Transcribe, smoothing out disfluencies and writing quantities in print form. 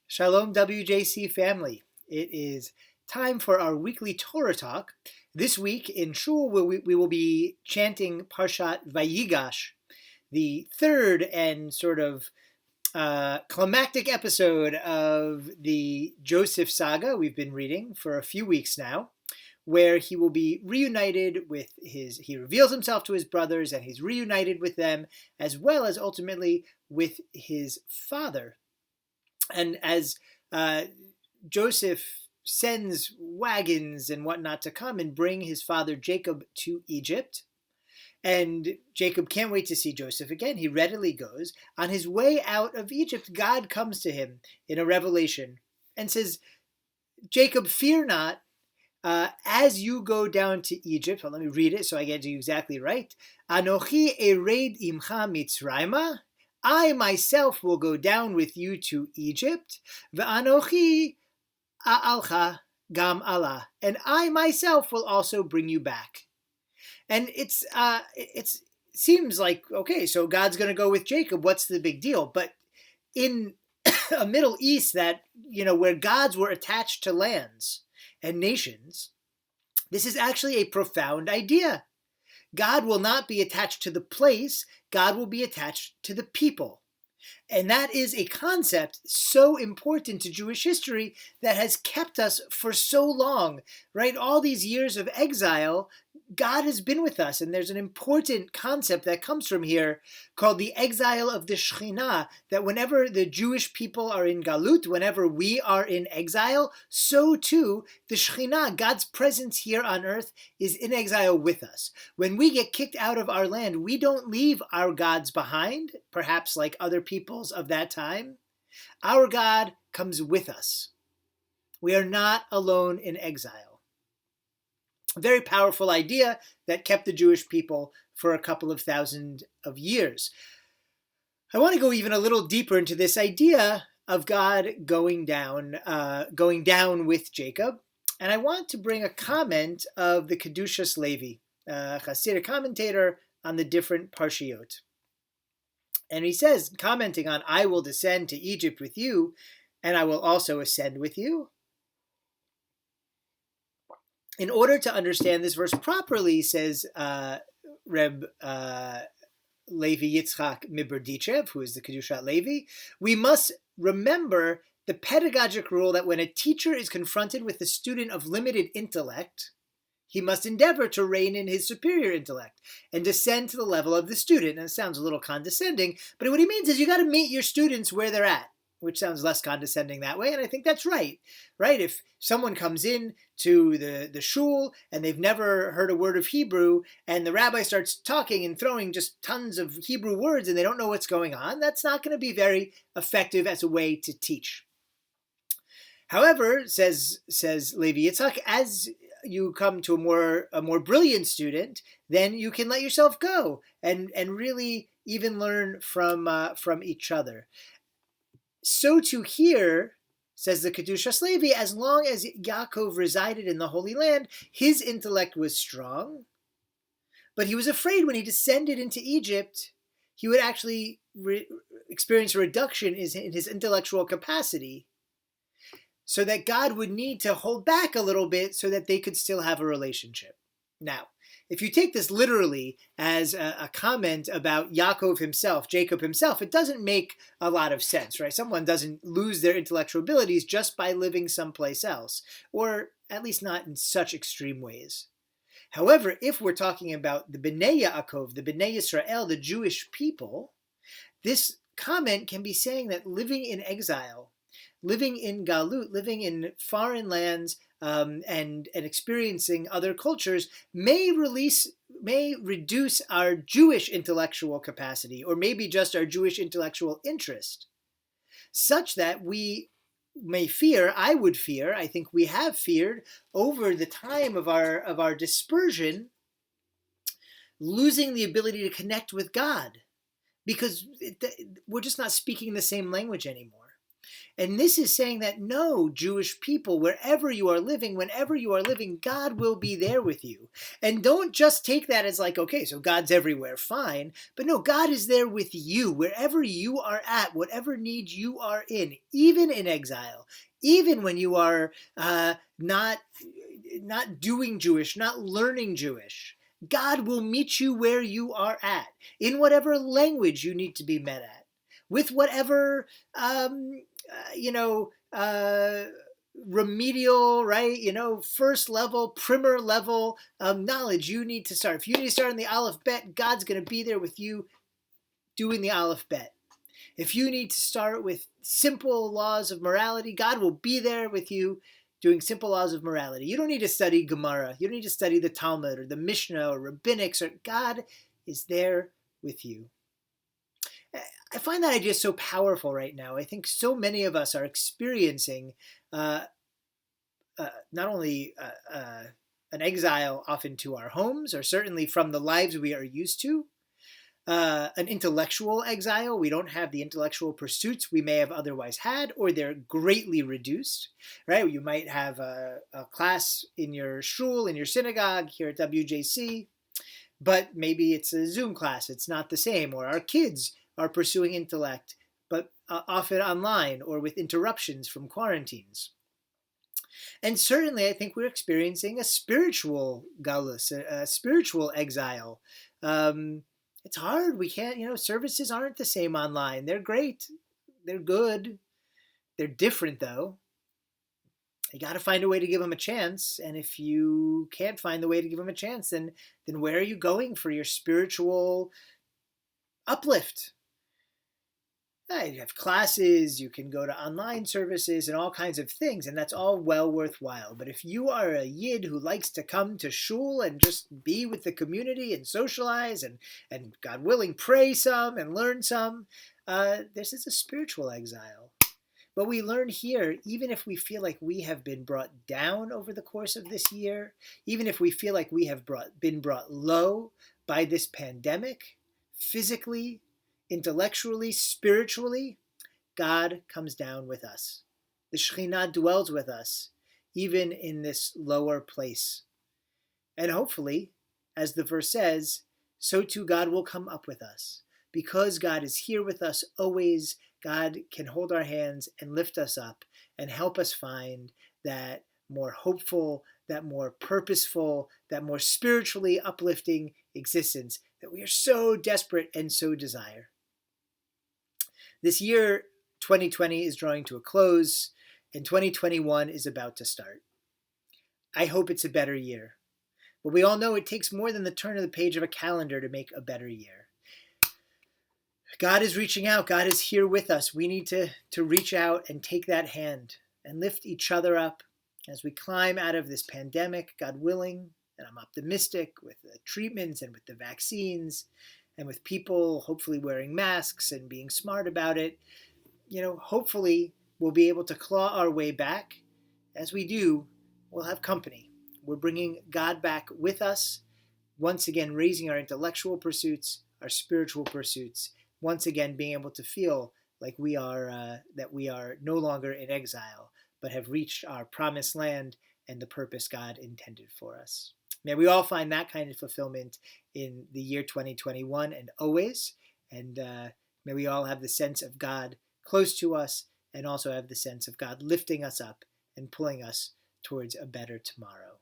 Shalom, WJC family. It is time for our weekly Torah Talk. This week in Shul, we will be chanting Parshat Vayigash, the third and sort of climactic episode of the Joseph saga we've been reading for a few weeks now, where he will be reunited with he reveals himself to his brothers and he's reunited with them, as well as ultimately with his father. And as Joseph sends wagons and whatnot to come and bring his father Jacob to Egypt, and Jacob can't wait to see Joseph again, he readily goes. On his way out of Egypt, God comes to him in a revelation and says, Jacob, fear not, as you go down to Egypt. Well, let me read it so I get you exactly right. Anochi ered imcha mitzrayma. I myself will go down with you to Egypt. Ve'anochi a'alcha gam ala. And I myself will also bring you back. And it seems like, okay, so God's going to go with Jacob. What's the big deal? But in a Middle East that, where gods were attached to lands and nations, this is actually a profound idea. God will not be attached to the place, God will be attached to the people. And that is a concept so important to Jewish history that has kept us for so long, right? All these years of exile, God has been with us. And there's an important concept that comes from here called the exile of the Shechinah, that whenever the Jewish people are in Galut, whenever we are in exile, so too the Shechinah, God's presence here on earth, is in exile with us. When we get kicked out of our land, we don't leave our gods behind, perhaps like other peoples of that time. Our God comes with us. We are not alone in exile. A very powerful idea that kept the Jewish people for a couple of thousand of years. I want to go even a little deeper into this idea of God going down with Jacob, and I want to bring a comment of the Kedushas Levi, a Hasidic commentator on the different parshiot. And he says, commenting on, I will descend to Egypt with you, and I will also ascend with you. In order to understand this verse properly, says Reb Levi Yitzchak Miberdichev, who is the Kedushat Levi, we must remember the pedagogic rule that when a teacher is confronted with a student of limited intellect, he must endeavor to rein in his superior intellect and descend to the level of the student. And it sounds a little condescending, but what he means is you got to meet your students where they're at, which sounds less condescending that way. And I think that's right? If someone comes in to the shul and they've never heard a word of Hebrew and the rabbi starts talking and throwing just tons of Hebrew words and they don't know what's going on, that's not going to be very effective as a way to teach. However, says Levi Yitzchak, as you come to a more brilliant student, then you can let yourself go and really even learn from each other. So too here, says the Kedushas Levi, as long as Yaakov resided in the Holy Land, his intellect was strong, but he was afraid when he descended into Egypt, he would actually experience a reduction in his intellectual capacity, so that God would need to hold back a little bit so that they could still have a relationship. Now, if you take this literally as a comment about Yaakov himself, Jacob himself, it doesn't make a lot of sense, right? Someone doesn't lose their intellectual abilities just by living someplace else, or at least not in such extreme ways. However, if we're talking about the Bnei Yaakov, the Bnei Yisrael, the Jewish people, this comment can be saying that living in exile, living in Galut, living in foreign lands, and experiencing other cultures may reduce our Jewish intellectual capacity, or maybe just our Jewish intellectual interest, such that we may fear, I would fear, I think we have feared over the time of our dispersion, losing the ability to connect with God, because we're just not speaking the same language anymore. And this is saying that no, Jewish people, wherever you are living, whenever you are living, God will be there with you. And don't just take that as like, okay, so God's everywhere, fine. But no, God is there with you, wherever you are at, whatever need you are in, even in exile, even when you are not doing Jewish, not learning Jewish. God will meet you where you are at, in whatever language you need to be met at, with whatever remedial, right? First level, primer level knowledge you need to start. If you need to start in the Aleph Bet, God's going to be there with you doing the Aleph Bet. If you need to start with simple laws of morality, God will be there with you doing simple laws of morality. You don't need to study Gemara. You don't need to study the Talmud or the Mishnah or Rabbinics. God is there with you. I find that idea so powerful right now. I think so many of us are experiencing not only an exile often to our homes, or certainly from the lives we are used to, an intellectual exile. We don't have the intellectual pursuits we may have otherwise had, or they're greatly reduced, right? You might have a class in your shul, in your synagogue here at WJC, but maybe it's a Zoom class. It's not the same. Or our kids are pursuing intellect, but often online or with interruptions from quarantines. And certainly I think we're experiencing a spiritual galus, a spiritual exile. It's hard. We can't, services aren't the same online. They're great. They're good. They're different, though. You got to find a way to give them a chance. And if you can't find the way to give them a chance, then where are you going for your spiritual uplift? You have classes, you can go to online services and all kinds of things, and that's all well worthwhile. But if you are a Yid who likes to come to shul and just be with the community and socialize and God willing, pray some and learn some, this is a spiritual exile. But we learn here, even if we feel like we have been brought down over the course of this year, even if we feel like we have been brought low by this pandemic, physically, intellectually, spiritually, God comes down with us. The Shechinah dwells with us, even in this lower place. And hopefully, as the verse says, so too God will come up with us. Because God is here with us always, God can hold our hands and lift us up and help us find that more hopeful, that more purposeful, that more spiritually uplifting existence that we are so desperate and so desire. This year, 2020, is drawing to a close, and 2021 is about to start. I hope it's a better year. But we all know it takes more than the turn of the page of a calendar to make a better year. God is reaching out. God is here with us. We need to reach out and take that hand and lift each other up as we climb out of this pandemic, God willing. And I'm optimistic with the treatments and with the vaccines and with people hopefully wearing masks and being smart about it. Hopefully we'll be able to claw our way back. As we do, we'll have company. We're bringing God back with us, once again raising our intellectual pursuits, our spiritual pursuits, once again being able to feel like we are no longer in exile, but have reached our promised land and the purpose God intended for us. May we all find that kind of fulfillment in the year 2021 and always. And may we all have the sense of God close to us and also have the sense of God lifting us up and pulling us towards a better tomorrow.